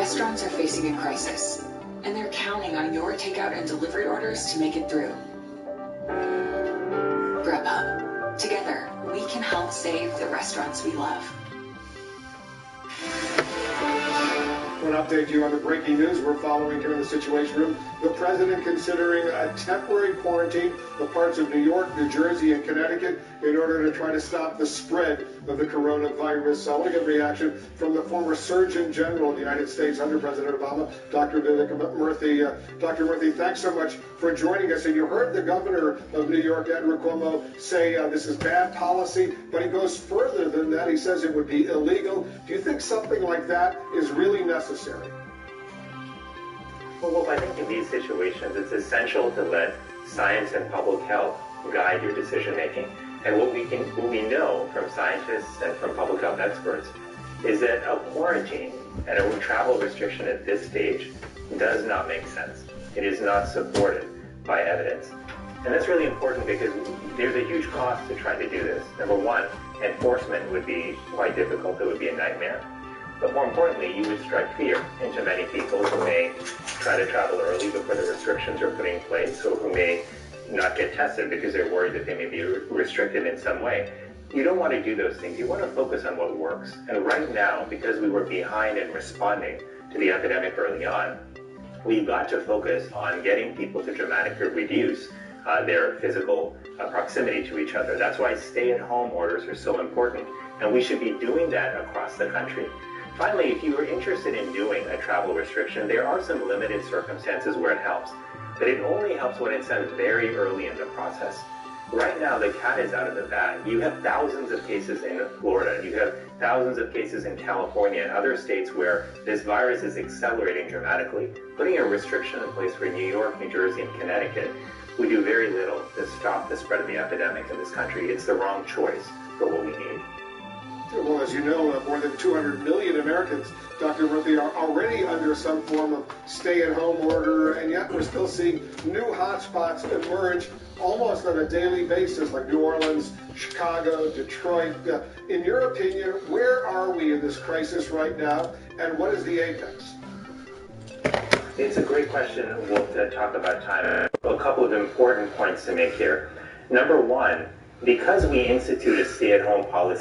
Restaurants are facing a crisis, and they're counting on your takeout and delivery orders to make it through. Grubhub. Together, we can help save the restaurants we love. To update you on the breaking news we're following here in the Situation Room. The president considering a temporary quarantine of parts of New York, New Jersey, and Connecticut in order to try to stop the spread of the coronavirus. I want to get a reaction from the former Surgeon General of the United States under President Obama, Dr. Vivek Murthy. Dr. Murthy, thanks so much for joining us. And you heard the governor of New York, Andrew Cuomo, say this is bad policy, but he goes further than that. He says it would be illegal. Do you think something like that is really necessary? Well, I think in these situations, it's essential to let science and public health guide your decision making. And what we know from scientists and from public health experts is that a quarantine and a travel restriction at this stage does not make sense. It is not supported by evidence. And that's really important because there's a huge cost to try to do this. Number one, enforcement would be quite difficult. It would be a nightmare. But more importantly, you would strike fear into many people who may try to travel early before the restrictions are put in place, or who may not get tested because they're worried that they may be restricted in some way. You don't want to do those things. You want to focus on what works. And right now, because we were behind in responding to the epidemic early on, we've got to focus on getting people to dramatically reduce their physical proximity to each other. That's why stay-at-home orders are so important. And we should be doing that across the country. Finally, if you are interested in doing a travel restriction, there are some limited circumstances where it helps. But it only helps when it's done very early in the process. Right now, the cat is out of the bag. You have thousands of cases in Florida. You have thousands of cases in California and other states where this virus is accelerating dramatically. Putting a restriction in place for New York, New Jersey, and Connecticut would do very little to stop the spread of the epidemic in this country. It's the wrong choice for what we need. Well, as you know, more than 200 million Americans, Dr. Murthy, are already under some form of stay-at-home order, and yet we're still seeing new hotspots emerge almost on a daily basis, like New Orleans, Chicago, Detroit. In your opinion, where are we in this crisis right now, and what is the apex? It's a great question. We'll talk about time. A couple of important points to make here. Number one, because we institute a stay-at-home policy